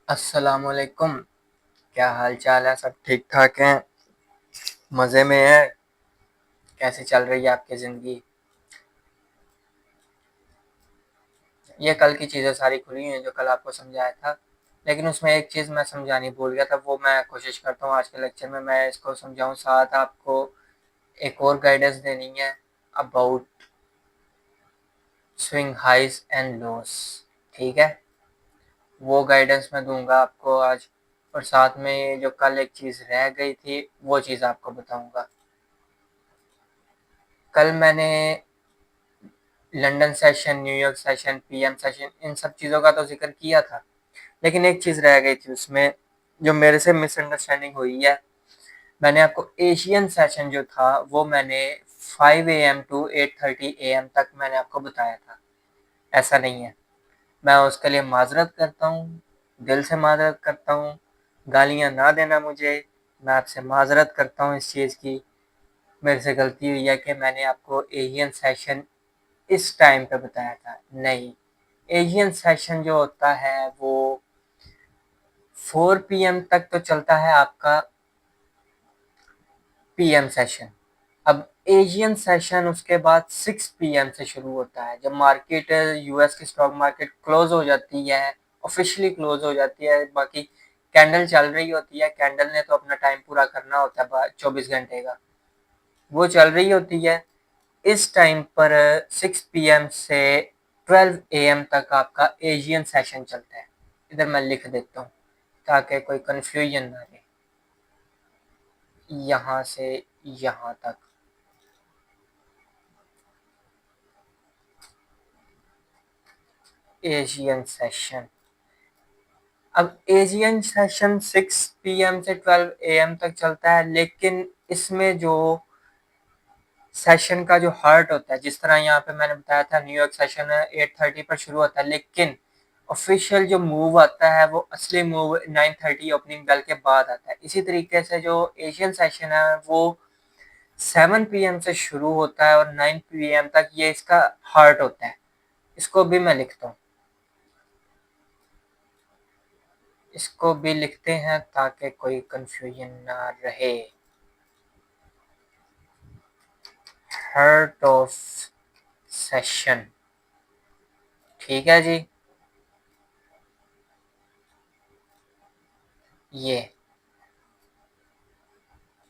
अस्सलामुअलैकुम। क्या हाल चाल है? सब ठीक ठाक हैं? मज़े में है? कैसे चल रही है आपकी ज़िंदगी? ये कल की चीज़ें सारी खुली हैं जो कल आपको समझाया था, लेकिन उसमें एक चीज़ मैं समझानी भूल गया था। वो मैं कोशिश करता हूँ आज के लेक्चर में मैं इसको समझाऊँ, साथ आपको एक और गाइडेंस देनी है about swing highs and lows. ठीक है, वो गाइडेंस मैं दूंगा आपको आज, और साथ में ये जो कल एक चीज़ रह गई थी वो चीज़ आपको बताऊंगा। कल मैंने London session, New York session, PM session, इन सब चीज़ों का तो जिक्र किया था, लेकिन एक चीज़ रह गई थी उसमें जो मेरे से मिसअंडरस्टैंडिंग हुई है। मैंने आपको एशियन सेशन जो था वो मैंने 5 AM टू 8:30 AM तक मैंने आपको बताया था। ऐसा नहीं है, मैं उसके लिए माजरत करता हूँ, दिल से माजरत करता हूँ। गालियाँ ना देना मुझे, मैं आपसे माजरत करता हूँ इस चीज़ की। मेरे से गलती हुई है कि मैंने आपको एशियन सेशन इस टाइम पे बताया था। नहीं, एशियन सेशन जो होता है वो 4 PM तक तो चलता है आपका पीएम सेशन। अब एशियन सेशन उसके बाद 6 PM से शुरू होता है, जब मार्केट यूएस की स्टॉक मार्केट क्लोज हो जाती है, ऑफिशियली क्लोज हो जाती है। बाकी कैंडल चल रही होती है, कैंडल ने तो अपना टाइम पूरा करना होता है 24 घंटे का, वो चल रही होती है। इस टाइम पर 6 PM से 12 AM तक आपका एशियन सेशन चलता है। इधर मैं लिख देता हूँ ताकि कोई कंफ्यूजन ना रहे। यहाँ से यहाँ तक एशियन सेशन। अब एशियन सेशन 6 PM से 12 AM तक चलता है, लेकिन इसमें जो सेशन का जो हार्ट होता है, जिस तरह यहाँ पे मैंने बताया था न्यूयॉर्क सेशन 8:30 पर शुरू होता है, लेकिन ऑफिशियल जो मूव आता है वो असली मूव 9:30 ओपनिंग बेल के बाद आता है। इसी तरीके से जो एशियन सेशन है वो 7 PM से शुरू होता है और 9 PM तक ये इसका हार्ट होता है। इसको भी मैं लिखता हूँ, इसको भी लिखते हैं ताकि कोई कंफ्यूजन ना रहे। हार्ट ऑफ सेशन, ठीक है जी।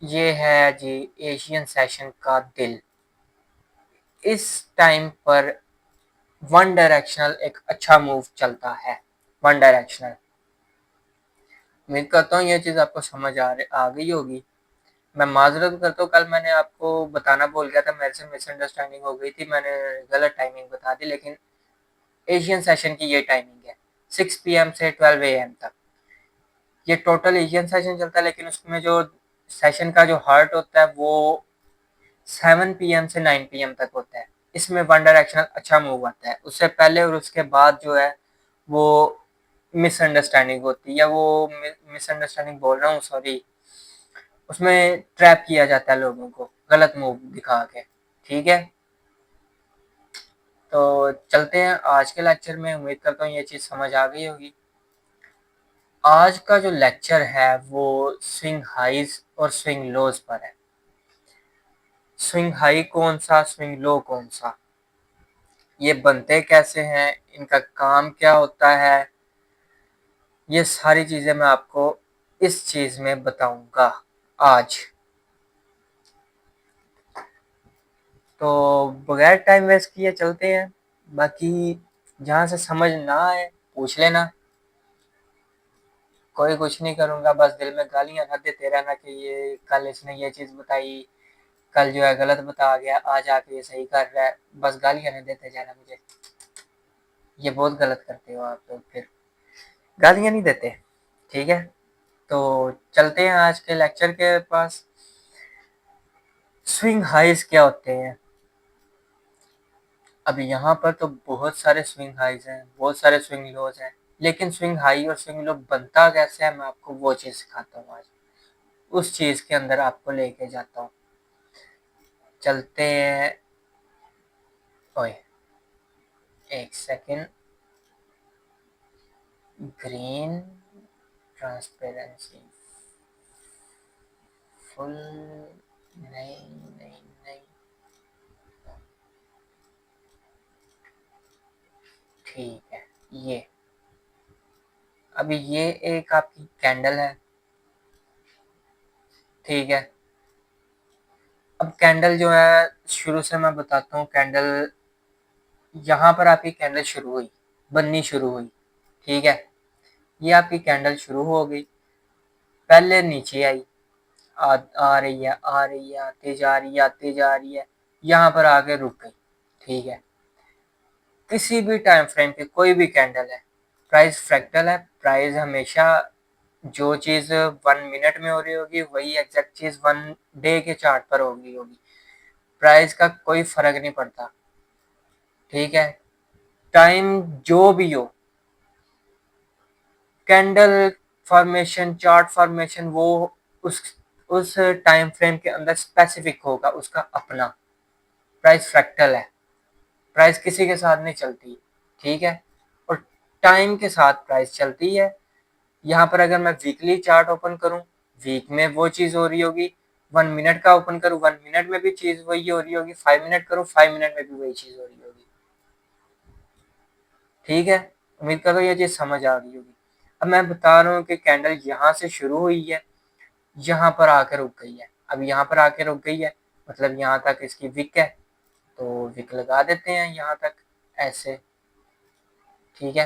ये है जी एशियन सेशन का दिल। इस टाइम पर वन डायरेक्शनल एक अच्छा मूव चलता है, वन डायरेक्शनल। उम्मीद करता हूँ ये चीज़ आपको समझ आ गई होगी। मैं माजरत करता हूँ, कल मैंने आपको बताना भूल गया था, मेरे से मिसअंडरस्टैंडिंग हो गई थी, मैंने गलत टाइमिंग बता दी। लेकिन एशियन सेशन की ये टाइमिंग है 6 PM से 12 AM तक। ये टोटल एशियन सेशन चलता है, लेकिन उसमें जो सेशन का जो हार्ट होता है वो 7 PM से 9 PM तक होता है। इसमें वन डायरेक्शनल अच्छा मूव आता है। उससे पहले और उसके बाद जो है वो मिसअंडरस्टैंडिंग होती है, या वो मिसअंडरस्टैंडिंग बोल रहा हूँ, सॉरी, उसमें ट्रैप किया जाता है लोगों को गलत मूव दिखा के। ठीक है, तो चलते हैं आज के लेक्चर में। उम्मीद करता हूँ ये चीज़ समझ आ गई होगी। आज का जो लेक्चर है वो स्विंग हाइज और स्विंग लोज पर है। स्विंग हाई कौन सा, स्विंग लो कौन सा, ये बनते कैसे हैं, इनका काम क्या होता है, ये सारी चीज़ें मैं आपको इस चीज़ में बताऊंगा आज। तो बगैर टाइम वेस्ट किए चलते हैं। बाकी जहाँ से समझ ना आए पूछ लेना, कोई कुछ नहीं करूँगा, बस दिल में गालियाँ ना देते रहना कि ये कल इसने ये चीज़ बताई, कल जो है गलत बता गया, आज आके ये सही कर रहा है। बस गालियाँ नहीं देते जाना मुझे, ये बहुत गलत करते हो आप लोग। फिर गालियाँ नहीं देते, ठीक है। तो चलते हैं आज के लेक्चर के पास। स्विंग हाइज क्या होते हैं? अब यहाँ पर तो बहुत सारे स्विंग हाइज हैं, बहुत सारे स्विंग लोज हैं, लेकिन स्विंग हाई और स्विंग लो बनता कैसे है मैं आपको वो चीज़ सिखाता हूँ आज। उस चीज़ के अंदर आपको लेके जाता हूँ। चलते हैं। ओए, एक सेकेंड। ग्रीन, ट्रांसपेरेंसी फुल, नहीं नहीं नहीं, ठीक है। ये अभी ये एक आपकी कैंडल है, ठीक है। अब कैंडल जो है, शुरू से मैं बताता हूँ। कैंडल यहाँ पर आपकी कैंडल शुरू हुई, बननी शुरू हुई, ठीक है। ये आपकी कैंडल शुरू हो गई, पहले नीचे आई, आ रही है, आ रही है, आते जा रही है, आते जा रही है, यहाँ पर आके रुक गई, ठीक है। किसी भी टाइम फ्रेम पे कोई भी कैंडल है, प्राइस फ्रैक्टल है। प्राइस हमेशा जो चीज़ 1 मिनट में हो रही होगी वही एग्जैक्ट चीज़ 1 डे के चार्ट पर होगी। प्राइस का कोई फर्क नहीं पड़ता, ठीक है। टाइम जो भी हो, कैंडल फॉर्मेशन, चार्ट फॉर्मेशन, वो उस उस टाइम फ्रेम के अंदर स्पेसिफिक होगा, उसका अपना। प्राइस फ्रैक्टल है, प्राइस किसी के साथ नहीं चलती, ठीक है। और टाइम के साथ प्राइस चलती है। यहाँ पर अगर मैं वीकली चार्ट ओपन करूँ, वीक में वो चीज़ हो रही होगी। 1 मिनट का ओपन करूँ, 1 मिनट में भी चीज़ वही हो रही होगी। 5 मिनट करूँ, 5 मिनट में भी वही चीज़ हो रही होगी, ठीक है। उम्मीद करो ये चीज़ समझ आ गई होगी। अब मैं बता रहा हूँ कि कैंडल यहाँ से शुरू हुई है, यहाँ पर आकर रुक गई है। अब यहाँ पर आकर रुक गई है, मतलब यहाँ तक इसकी विक है, तो विक लगा देते हैं यहाँ तक, ऐसे, ठीक है।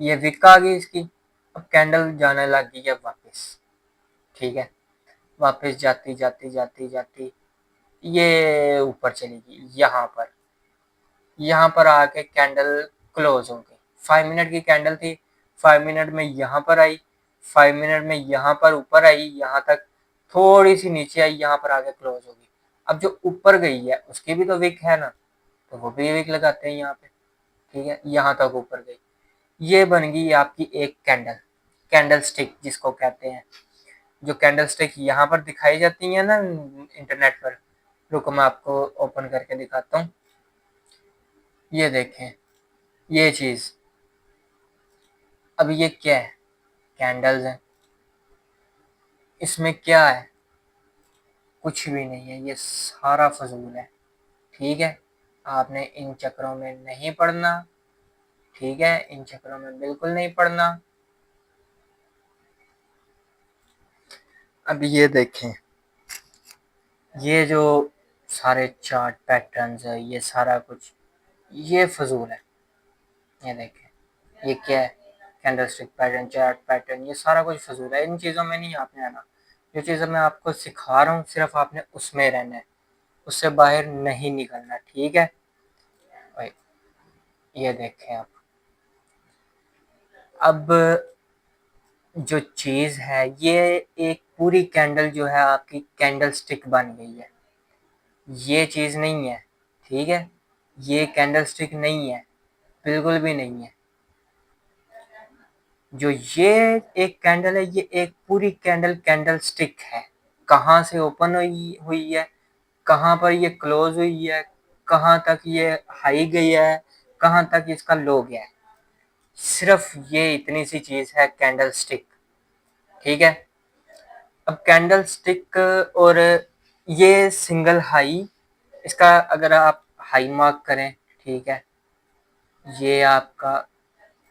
ये विक आ गई इसकी। अब कैंडल जाने लग गई है वापस, ठीक है। वापस जाती जाती जाती जाती ये ऊपर चलेगी, यहाँ पर आके कैंडल क्लोज हो गई। 5 मिनट की कैंडल थी, 5 मिनट में यहाँ पर आई, 5 मिनट में यहाँ पर ऊपर आई, यहाँ तक थोड़ी सी नीचे आई, यहाँ पर आके क्लोज हो गई। अब जो ऊपर गई है उसकी भी तो विक है ना, तो वो भी विक लगाते हैं यहाँ पे, ठीक है। यहाँ तक ऊपर गई, ये बन गई आपकी एक कैंडल, कैंडल स्टिक जिसको कहते हैं। जो कैंडल स्टिक यहाँ पर दिखाई जाती है ना इंटरनेट पर, रुको मैं आपको ओपन करके दिखाता हूँ। ये देखें, ये चीज़। अब ये क्या है, कैंडल्स हैं, इसमें क्या है, कुछ भी नहीं है, ये सारा फजूल है, ठीक है। आपने इन चक्रों में नहीं पड़ना, ठीक है, इन चक्रों में बिल्कुल नहीं पड़ना। अब ये देखें, ये जो सारे चार्ट पैटर्न्स है, ये सारा कुछ ये फजूल है। ये देखें, ये क्या है, कैंडलस्टिक पैटर्न, चार्ट पैटर्न, ये सारा कुछ फजूल है। इन चीज़ों में नहीं आपने आना। जो चीज़ें मैं आपको सिखा रहा हूँ सिर्फ आपने उसमें रहना है, उससे बाहर नहीं निकलना, ठीक है भाई। ये देखें आप, अब जो चीज़ है, ये एक पूरी कैंडल जो है आपकी कैंडल स्टिक बन गई है। ये चीज़ नहीं है, ठीक है। ये कैंडल स्टिक नहीं है, बिल्कुल भी नहीं है। जो ये एक कैंडल है, ये एक पूरी कैंडल कैंडल स्टिक है। कहाँ से ओपन हुई हुई है, कहाँ पर ये क्लोज हुई है, कहाँ तक ये हाई गई है, कहाँ तक इसका लो गया है, सिर्फ ये इतनी सी चीज़ है कैंडल स्टिक, ठीक है। अब कैंडल स्टिक और ये सिंगल हाई, इसका अगर आप हाई मार्क करें, ठीक है, ये आपका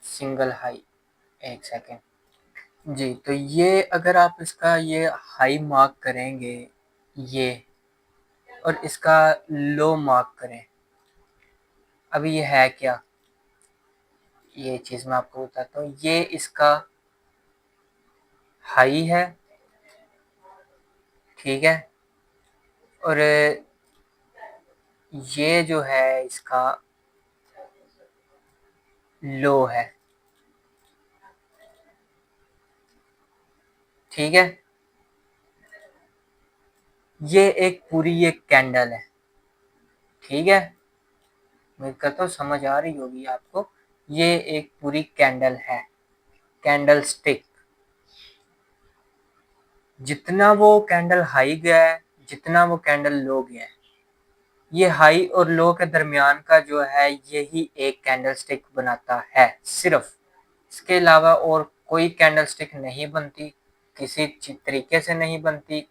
सिंगल हाई, एक सेकेंड जी। तो ये अगर आप इसका ये हाई मार्क करेंगे, ये, और इसका लो मार्क करें, अभी ये है क्या, ये चीज़ मैं आपको बताता हूँ। ये इसका हाई है, ठीक है, और ये जो है इसका लो है, ठीक है। ये एक पूरी ये कैंडल है, ठीक है। मैं कहता हूँ समझ आ रही होगी आपको। ये एक पूरी कैंडल है, कैंडल स्टिक। जितना वो कैंडल हाई गया है, जितना वो कैंडल लो गया है, ये हाई और लो के दरमियान का जो है यही एक कैंडल स्टिक बनाता है सिर्फ। इसके अलावा और कोई कैंडल स्टिक नहीं बनती, किसी तरीके से नहीं बनती,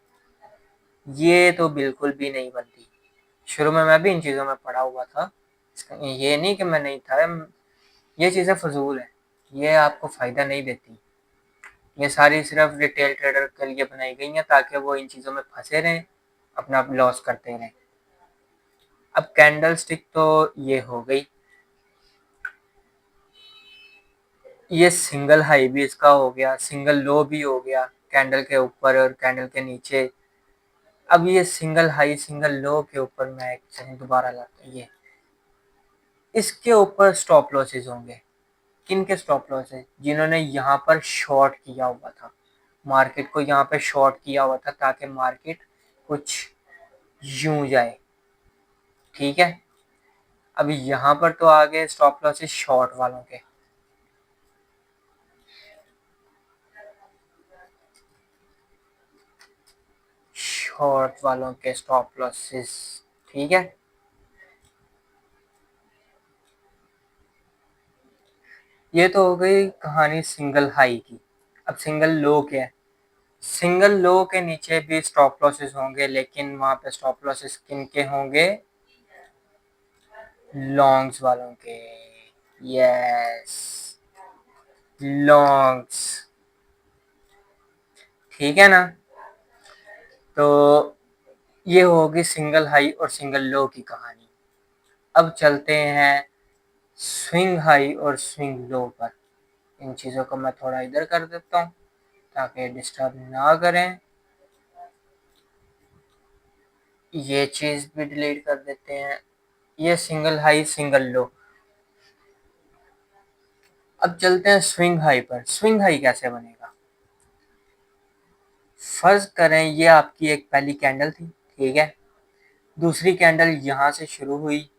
ये तो बिल्कुल भी नहीं बनती। शुरू में मैं भी इन चीज़ों में पड़ा हुआ था, ये नहीं कि मैं नहीं था। ये चीज़ें फजूल है, ये आपको फ़ायदा नहीं देती। ये सारी सिर्फ रिटेल ट्रेडर के लिए बनाई गई हैं ताकि वो इन चीज़ों में फंसे रहें, अपना लॉस करते रहें। अब कैंडल स्टिक तो ये हो गई, ये सिंगल हाई भी इसका हो गया, सिंगल लो भी हो गया कैंडल के ऊपर और कैंडल के नीचे। अब ये सिंगल हाई सिंगल लो के ऊपर मैं एक सेकंड दोबारा लाता हूँ। ये इसके ऊपर स्टॉप लॉसेस होंगे। किन के स्टॉप लॉसेस? जिन्होंने यहाँ पर शॉर्ट किया हुआ था, मार्केट को यहाँ पे शॉर्ट किया हुआ था ताकि मार्केट कुछ यूं जाए। ठीक है, अभी यहाँ पर तो आ गए स्टॉप लॉसेस शॉर्ट वालों के। शॉर्ट वालों के स्टॉप लॉसेस, ठीक है। ये तो हो गई कहानी सिंगल हाई की। अब सिंगल लो क्या है? सिंगल लो के नीचे भी स्टॉप लॉसेस होंगे, लेकिन वहां पे स्टॉप लॉसेस किन के होंगे? लॉन्ग्स वालों के। Yes, longs. ठीक है ना? तो ये होगी सिंगल हाई और सिंगल लो की कहानी। अब चलते हैं स्विंग हाई और स्विंग लो पर। इन चीज़ों को मैं थोड़ा इधर कर देता हूँ ताकि डिस्टर्ब ना करें। ये चीज़ भी डिलीट कर देते हैं। ये सिंगल हाई सिंगल लो। अब चलते हैं स्विंग हाई पर। स्विंग हाई कैसे बनेगा? फर्ज करें ये आपकी एक पहली कैंडल थी, ठीक है। दूसरी कैंडल यहाँ से शुरू हुई,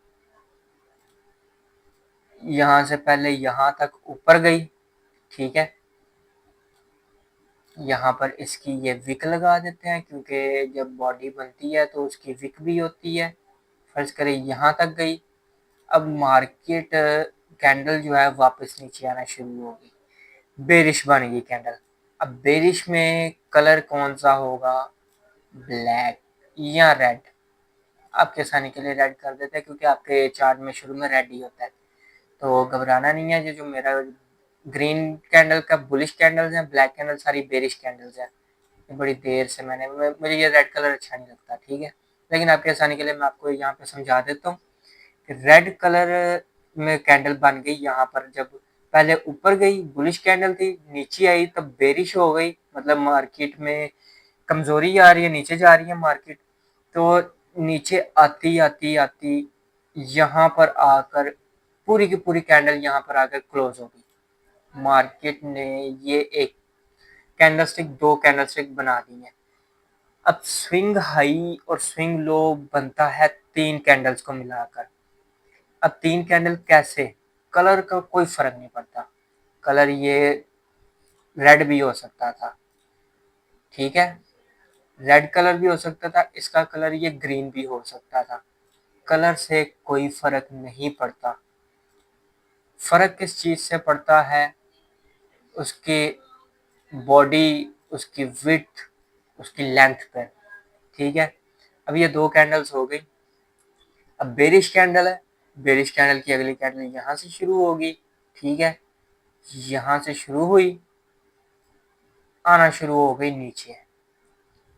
यहाँ से पहले यहाँ तक ऊपर गई, ठीक है। यहाँ पर इसकी ये विक लगा देते हैं क्योंकि जब बॉडी बनती है तो उसकी विक भी होती है। फर्ज करें यहाँ तक गई। अब मार्केट कैंडल जो है वापस नीचे आना शुरू होगी, बेरिश बन गई कैंडल। अब बेरिश में कलर कौन सा होगा? ब्लैक या रेड। आपके आसानी के लिए रेड कर देते हैं क्योंकि आपके चार्ट में शुरू में रेड ही होता है, तो घबराना नहीं है। ये जो मेरा ग्रीन कैंडल का बुलिश कैंडल्स हैं, ब्लैक कैंडल सारी बेरिश कैंडल्स हैं। बड़ी देर से मुझे ये रेड कलर अच्छा नहीं लगता, ठीक है। लेकिन आपकी आसानी के लिए मैं आपको यहाँ पे समझा देता हूँ कि रेड कलर में कैंडल बन गई यहाँ पर। जब पहले ऊपर गई बुलिश कैंडल थी, नीचे आई तब बेरिश हो गई, मतलब मार्केट में कमजोरी आ रही है, नीचे जा रही है मार्केट। तो नीचे आती आती आती यहाँ पर आकर पूरी की पूरी कैंडल यहाँ पर आकर क्लोज हो गई। मार्केट ने ये एक कैंडलस्टिक, दो कैंडलस्टिक बना दी है। अब स्विंग हाई और स्विंग लो बनता है तीन कैंडल्स को मिलाकर। अब तीन कैंडल कैसे? कलर का कोई फर्क नहीं पड़ता। कलर ये रेड भी हो सकता था, ठीक है। रेड कलर भी हो सकता था, इसका कलर ये ग्रीन भी हो सकता था। कलर से कोई फर्क नहीं पड़ता। फर्क किस चीज से पड़ता है? उसके बॉडी, उसकी विड्थ, उसकी लेंथ पर, ठीक है। अब ये दो कैंडल्स हो गई। अब बेरिश कैंडल है, बेरिश कैंडल की अगली कैंडल यहाँ से शुरू होगी, ठीक है। यहाँ से शुरू हुई, आना शुरू हो गई नीचे,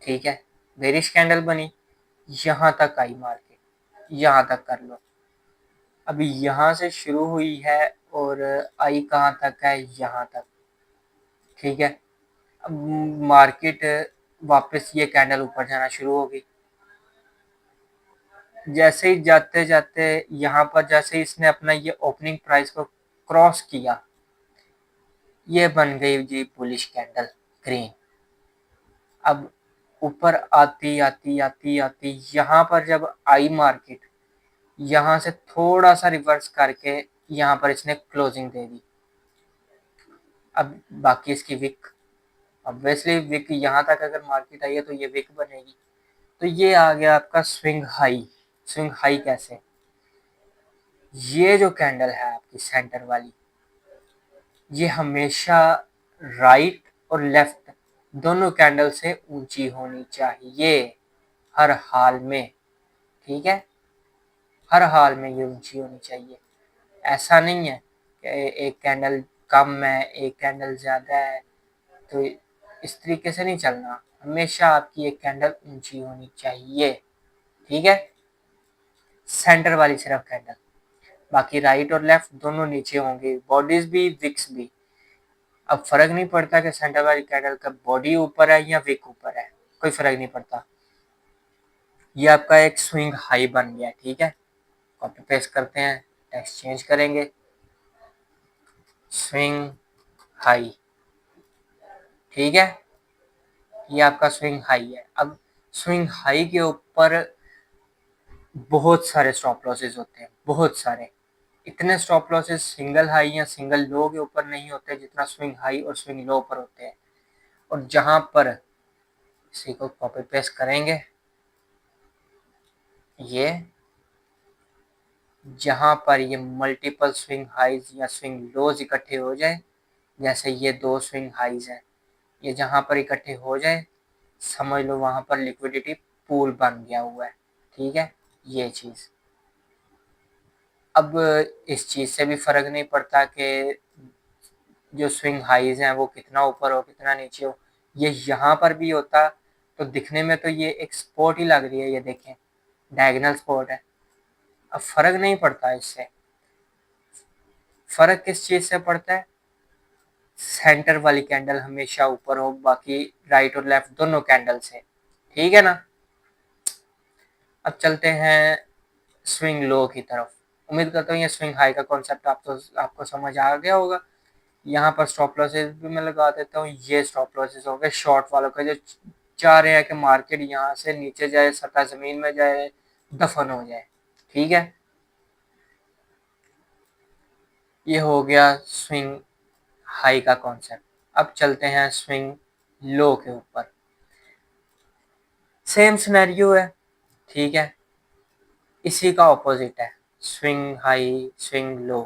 ठीक है। बेरिश कैंडल बनी, यहाँ तक आई मार्केट, यहाँ तक कर लो। अभी यहाँ से शुरू हुई है और आई कहाँ तक है? यहाँ तक, ठीक है। अब मार्केट वापस ये कैंडल ऊपर जाना शुरू हो गई। जैसे ही जाते जाते यहाँ पर जैसे इसने अपना ये ओपनिंग प्राइस को क्रॉस किया, ये बन गई जी बुलिश कैंडल, ग्रीन। अब ऊपर आती आती आती आती यहाँ पर जब आई मार्केट, यहाँ से थोड़ा सा रिवर्स करके यहाँ पर इसने क्लोजिंग दे दी। अब बाकी इसकी विक, ऑब्वियसली विक यहाँ तक अगर मार्केट आई है तो ये विक बनेगी। तो ये आ गया आपका स्विंग हाई। स्विंग हाई कैसे, ये जो कैंडल है आपकी सेंटर वाली, ये हमेशा राइट और लेफ्ट दोनों कैंडल से ऊंची होनी चाहिए हर हाल में, ठीक है, हर हाल में ये ऊंची होनी चाहिए। ऐसा नहीं है कि एक कैंडल कम है एक कैंडल ज्यादा है, तो इस तरीके से नहीं चलना, हमेशा आपकी एक कैंडल ऊंची होनी चाहिए, ठीक है, सेंटर वाली सिर्फ कैंडल, बाकी राइट और लेफ्ट दोनों नीचे होंगे, बॉडीज भी विक्स भी। अब फर्क नहीं पड़ता कि सेंटर वाली कैंडल का बॉडी ऊपर है या विक ऊपर है, कोई फर्क नहीं पड़ता। ये आपका एक स्विंग हाई बन गया, ठीक है, कॉपी पेस्ट करते हैं, टेक्स्ट चेंज करेंगे, स्विंग हाई, ठीक है, ये आपका स्विंग हाई है। अब स्विंग हाई के ऊपर बहुत सारे स्टॉप लॉसेस होते हैं, बहुत सारे, इतने स्टॉप लॉसेस सिंगल हाई या सिंगल लो के ऊपर नहीं होते जितना स्विंग हाई और स्विंग लो पर होते हैं। और जहां पर इसी को कॉपी पेस्ट करेंगे, ये जहां पर ये मल्टीपल स्विंग हाइज या स्विंग लोज इकट्ठे हो जाए, जैसे ये दो स्विंग हाइज हैं, ये जहां पर इकट्ठे हो जाए समझ लो वहां पर लिक्विडिटी पूल बन गया हुआ है, ठीक है, ये चीज। अब इस चीज से भी फर्क नहीं पड़ता कि जो स्विंग हाइज हैं वो कितना ऊपर हो कितना नीचे हो, ये यहाँ पर भी होता तो दिखने में तो ये एक स्पॉट ही लग रही है, ये देखें डायगोनल स्पॉट है। अब फर्क नहीं पड़ता इससे, फर्क किस चीज से पड़ता है, सेंटर वाली कैंडल हमेशा ऊपर हो, बाकी राइट और लेफ्ट दोनों कैंडल से, ठीक है ना। अब चलते हैं स्विंग लो की तरफ। उम्मीद करता हूँ ये स्विंग हाई का कॉन्सेप्ट आपको समझ आ गया होगा। यहाँ पर स्टॉप लॉसेस भी मैं लगा देता हूँ, ये स्टॉप लॉसेस हो गए शॉर्ट वालों का जो चाह रहे हैं कि मार्केट यहाँ से नीचे जाए, सतह जमीन में जाए, दफन हो जाए, ठीक है। ये हो गया स्विंग हाई का कॉन्सेप्ट। अब चलते हैं स्विंग लो के ऊपर, सेम सिनेरियो है, ठीक है, इसी का ऑपोजिट है स्विंग हाई स्विंग लो।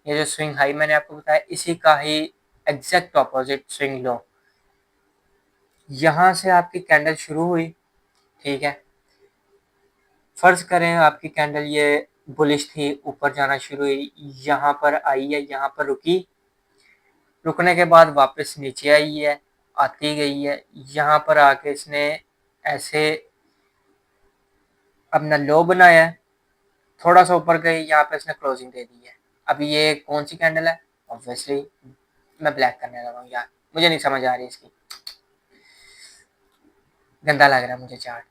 ये जो स्विंग हाई मैंने आपको बताया इसी का ही एग्जैक्ट ऑपोजिट स्विंग लो। यहां से आपकी कैंडल शुरू हुई, ठीक है, फर्ज करें आपकी कैंडल ये बुलिश थी, ऊपर जाना शुरू हुई, यहाँ पर आई है, यहाँ पर रुकी, रुकने के बाद वापस नीचे आई है, आती गई है, यहाँ पर आके इसने ऐसे अपना लो बनाया है, थोड़ा सा ऊपर गई, यहाँ पे इसने क्लोजिंग दे दी है। अब ये कौन सी कैंडल है, ऑब्वियसली मैं ब्लैक करने लगा हूँ यार, मुझे नहीं समझ आ रही इसकी, गंदा लग रहा है मुझे चार्ट।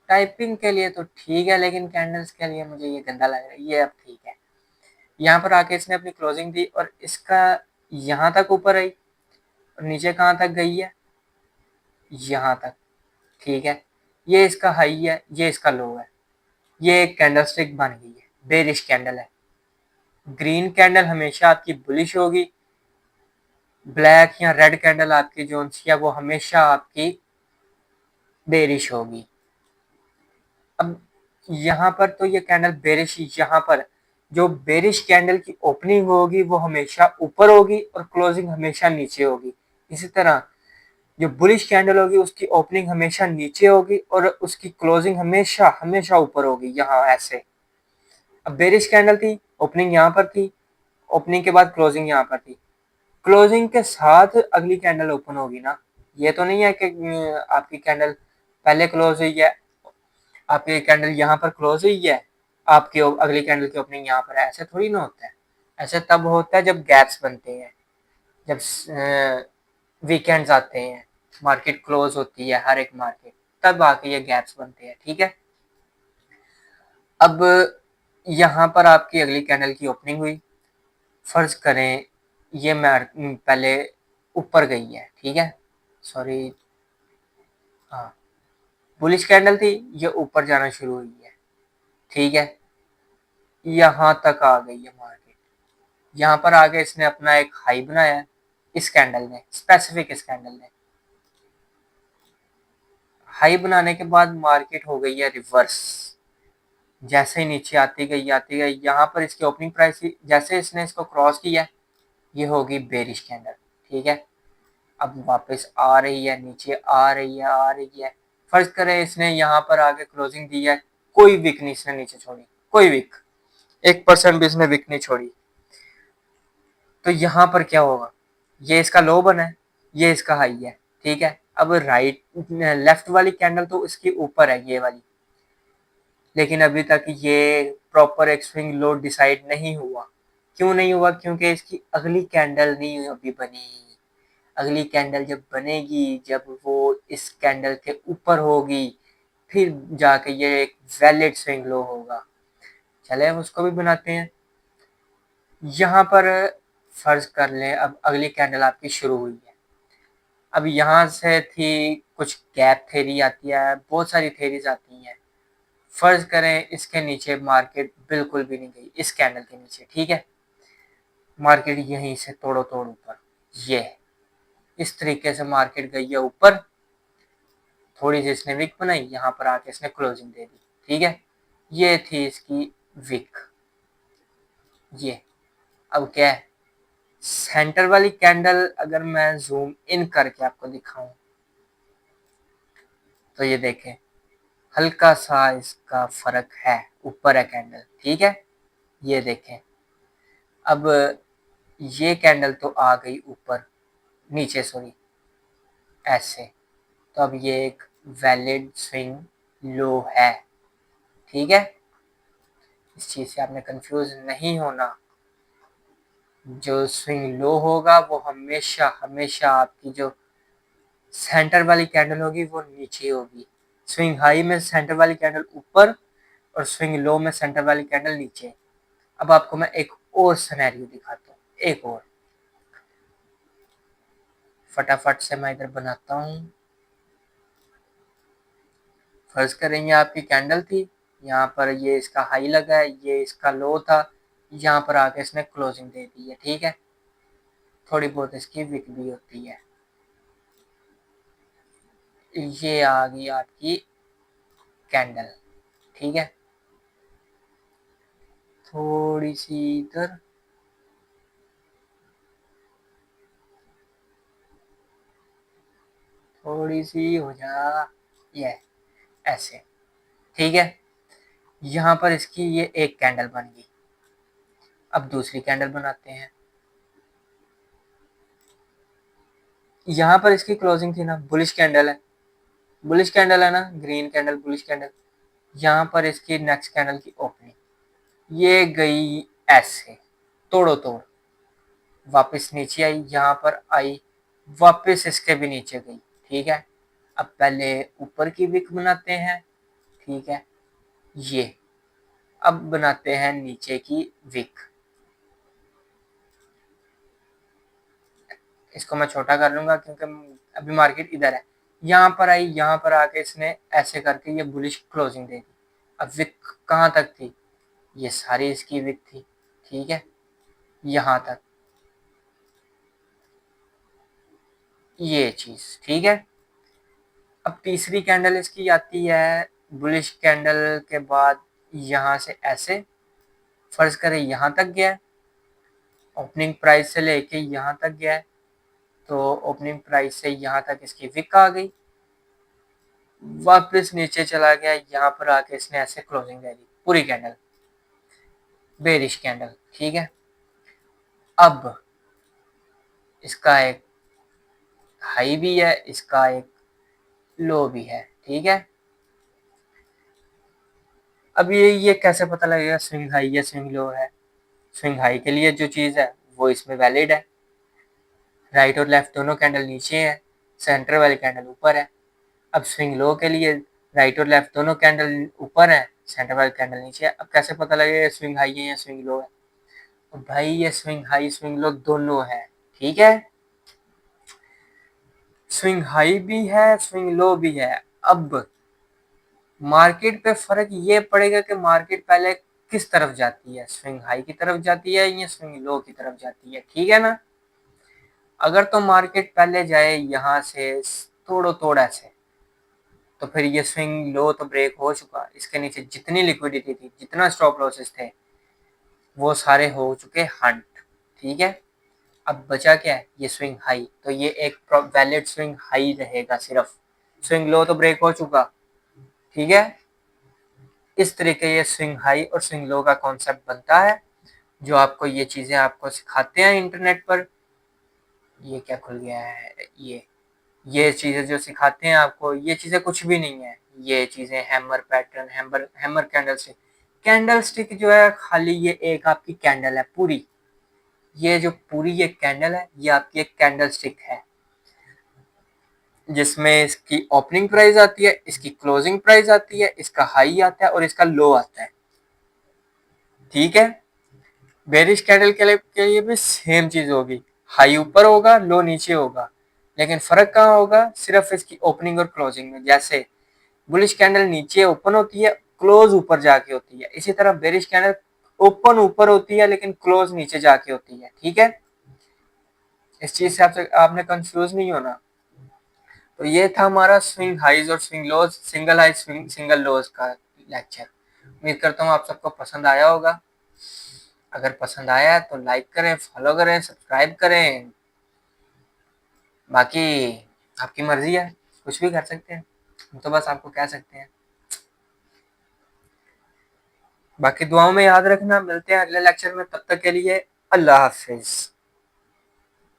टाइपिंग के लिए तो ठीक है लेकिन कैंडल्स के लिए मुझे ये गंदा लग रहा है, ये अब ठीक है। यहाँ पर आके इसने अपनी क्लोजिंग दी और इसका यहाँ तक ऊपर आई और नीचे कहाँ तक गई है, यहाँ तक, ठीक है, ये इसका हाई है ये इसका लो है, ये एक कैंडल स्टिक बन गई है, बेरिश कैंडल है। ग्रीन कैंडल हमेशा आपकी बुलिश होगी, ब्लैक या रेड कैंडल आपकी जो है वो हमेशा आपकी बेरिश होगी। अब यहाँ पर तो ये कैंडल बेरिश, यहाँ पर जो बेरिश कैंडल की ओपनिंग होगी वो हमेशा ऊपर होगी और क्लोजिंग हमेशा नीचे होगी। इसी तरह जो बुलिश कैंडल होगी उसकी ओपनिंग हमेशा नीचे होगी और उसकी क्लोजिंग हमेशा हमेशा ऊपर होगी, यहाँ ऐसे। अब बेरिश कैंडल थी, ओपनिंग यहाँ पर थी, ओपनिंग के बाद क्लोजिंग यहाँ पर थी, क्लोजिंग के साथ अगली कैंडल ओपन होगी ना। ये तो नहीं है कि आपकी कैंडल पहले क्लोज हुई है, आपकी कैंडल यहाँ पर क्लोज हुई है, आपकी अगली कैंडल की ओपनिंग यहाँ पर है, ऐसे थोड़ी ना होता है। ऐसे तब होता है जब गैप्स बनते हैं, जब वीकेंड्स आते हैं, मार्केट क्लोज होती है हर एक मार्केट, तब आके ये गैप्स बनते हैं, ठीक है। अब यहाँ पर आपकी अगली कैंडल की ओपनिंग हुई, फर्ज करें ये पहले ऊपर गई है, ठीक है, सॉरी, हाँ, बुलिश कैंडल थी, ये ऊपर जाना शुरू हुई है, ठीक है, यहाँ तक आ गई है मार्केट, यहाँ पर आगे इसने अपना एक हाई बनाया है, इस कैंडल ने, स्पेसिफिक इस कैंडल ने हाई बनाने के बाद मार्केट हो गई है रिवर्स। जैसे ही नीचे आती गई, यहाँ पर इसकी ओपनिंग प्राइस थी, जैसे इसने इसको क्रॉस किया ये होगी बेरिश कैंडल, ठीक है। अब वापस आ रही है, नीचे आ रही है, आ रही है। फर्ज करें इसने यहाँ पर आके क्लोजिंग दी है, कोई विक नहीं इसने नीचे छोड़ी, कोई विक, 1% भी इसने विक नहीं छोड़ी। तो यहाँ पर क्या होगा, ये इसका लो बना है, ये इसका हाई है, ठीक है। अब राइट लेफ्ट वाली कैंडल तो इसके ऊपर है, ये वाली, लेकिन अभी तक ये प्रॉपर एक स्विंग लो डिसाइड नहीं हुआ। क्यों नहीं हुआ? क्योंकि इसकी अगली कैंडल नहीं अभी बनी। अगली कैंडल जब बनेगी, जब वो इस कैंडल के ऊपर होगी, फिर जाके ये एक वैलिड स्विंग लो होगा। चले हम उसको भी बनाते हैं। यहाँ पर फर्ज कर लें अब अगली कैंडल आपकी शुरू हुई है। अब यहाँ से थी कुछ गैप थेरी आती है, बहुत सारी थेरीज आती हैं। फर्ज करें इसके नीचे मार्केट बिल्कुल भी नहीं गई, इस कैंडल के नीचे, ठीक है। मार्केट यहीं से तोड़ो तोड़ ऊपर, ये इस तरीके से मार्केट गई है ऊपर। थोड़ी सी इसने विक बनाई, यहाँ पर आके इसने क्लोजिंग दे दी, ठीक है। ये थी इसकी विक। ये अब क्या है, सेंटर वाली कैंडल अगर मैं जूम इन करके आपको दिखाऊं तो ये देखें हल्का सा इसका फर्क है, ऊपर है कैंडल, ठीक है। ये देखें अब ये कैंडल तो आ गई ऊपर, नीचे सॉरी, ऐसे। तो अब ये एक वैलिड स्विंग लो है, ठीक है। इस चीज से आपने कंफ्यूज नहीं होना। जो स्विंग लो होगा वो हमेशा हमेशा आपकी जो सेंटर वाली कैंडल होगी वो नीचे होगी। स्विंग हाई में सेंटर वाली कैंडल ऊपर और स्विंग लो में सेंटर वाली कैंडल नीचे। अब आपको मैं एक और सिनेरियो दिखाता हूँ, एक और फटाफट से मैं इधर बनाता हूँ। फर्ज करें ये आपकी कैंडल थी, यहाँ पर ये इसका हाई लगा है, ये इसका लो था, यहाँ पर आके इसने क्लोजिंग दे दी है, ठीक है। थोड़ी बहुत इसकी विक भी होती है। ये आ गई आपकी कैंडल, ठीक है। थोड़ी सी इधर, थोड़ी सी हो जा, ये ऐसे, ठीक है। यहाँ पर इसकी ये एक कैंडल बन गई। अब दूसरी कैंडल बनाते हैं। यहाँ पर इसकी क्लोजिंग थी ना, बुलिश कैंडल है, बुलिश कैंडल है ना, ग्रीन कैंडल बुलिश कैंडल। यहाँ पर इसकी नेक्स्ट कैंडल की ओपनिंग ये गई ऐसे, तोड़ो तोड़, वापस नीचे आई, यहाँ पर आई, वापस इसके भी नीचे गई, ठीक है। अब पहले ऊपर की विक बनाते हैं, ठीक है। ये अब बनाते हैं नीचे की विक। इसको मैं छोटा कर लूंगा क्योंकि अभी मार्केट इधर है। यहाँ पर आई, यहाँ पर आके इसने ऐसे करके ये बुलिश क्लोजिंग दे दी। अब विक कहाँ तक थी, ये सारी इसकी विक थी, ठीक है, यहाँ तक ये चीज, ठीक है। अब तीसरी कैंडल इसकी आती है बुलिश कैंडल के बाद, यहाँ से ऐसे, फर्ज करें यहाँ तक गया, ओपनिंग प्राइस से लेके यहाँ तक गया, तो ओपनिंग प्राइस से यहाँ तक इसकी विक आ गई, वापस नीचे चला गया, यहाँ पर आके इसने ऐसे क्लोजिंग दे दी, पूरी कैंडल बेरिश कैंडल, ठीक है। अब इसका एक हाई भी है, इसका एक लो भी है, ठीक है। अब ये कैसे पता लगेगा स्विंग हाई या स्विंग लो है? स्विंग हाई के लिए जो चीज़ है वो इसमें वैलिड है, राइट और लेफ्ट दोनों कैंडल नीचे है, सेंटर वाली कैंडल ऊपर है। अब स्विंग लो के लिए राइट और लेफ्ट दोनों कैंडल ऊपर है, सेंटर वाली कैंडल नीचे है। अब कैसे पता लगेगा स्विंग हाई है या स्विंग लो है? तो भाई ये स्विंग हाई स्विंग लो दोनों है, ठीक है। स्विंग हाई भी है, स्विंग लो भी है। अब मार्केट पे फर्क ये पड़ेगा कि मार्केट पहले किस तरफ जाती है, स्विंग हाई की तरफ जाती है या स्विंग लो की तरफ जाती है, ठीक है ना। अगर तो मार्केट पहले जाए यहाँ से तोड़ो तोड़ ऐसे, तो फिर ये स्विंग लो तो ब्रेक हो चुका, इसके नीचे जितनी लिक्विडिटी थी, जितना स्टॉप लॉसेस थे, वो सारे हो चुके हंट। ठीक है, अब बचा क्या है, ये स्विंग हाई। तो ये एक वैलिड स्विंग हाई रहेगा सिर्फ। स्विंग लो तो ब्रेक हो चुका। ठीक है, इस तरीके ये स्विंग हाई और स्विंग लो का कॉन्सेप्ट बनता है, जो आपको ये चीजें आपको सिखाते हैं इंटरनेट पर। ये क्या खुल गया है, ये चीजें जो सिखाते हैं आपको, ये चीजें कुछ भी नहीं है। ये चीजें hammer pattern, hammer hammer candle stick जो है, खाली ये एक आपकी कैंडल है पूरी। ये जो पूरी ये कैंडल है, ये आपकी एक कैंडल स्टिक है, जिसमें इसकी ओपनिंग प्राइस आती है, इसकी क्लोजिंग प्राइस आती है, इसका हाई आता है और इसका लो आता है। ठीक है, बेरिश कैंडल के लिए भी सेम चीज होगी, हाई ऊपर होगा, लो नीचे होगा, लेकिन फर्क कहाँ होगा, सिर्फ इसकी ओपनिंग और क्लोजिंग में। जैसे बुलिश कैंडल नीचे ओपन होती है, क्लोज ऊपर जाके होती है, इसी तरह बेरिश कैंडल ओपन ऊपर होती है लेकिन क्लोज नीचे जाके होती है। ठीक है, इस चीज से आपने कंफ्यूज नहीं होना। तो ये था हमारा स्विंग हाइज और स्विंग लोज, सिंगल हाई स्विंग सिंगल लोज का लेक्चर। उम्मीद करता हूँ आप सबको पसंद आया होगा। अगर पसंद आया है तो लाइक करें, फॉलो करें, सब्सक्राइब करें। बाकी आपकी मर्जी है, कुछ भी कर सकते हैं, हम तो बस आपको कह सकते हैं। बाकी दुआओं में याद रखना, मिलते हैं अगले लेक्चर में, तब तक के लिए अल्लाह हाफिज।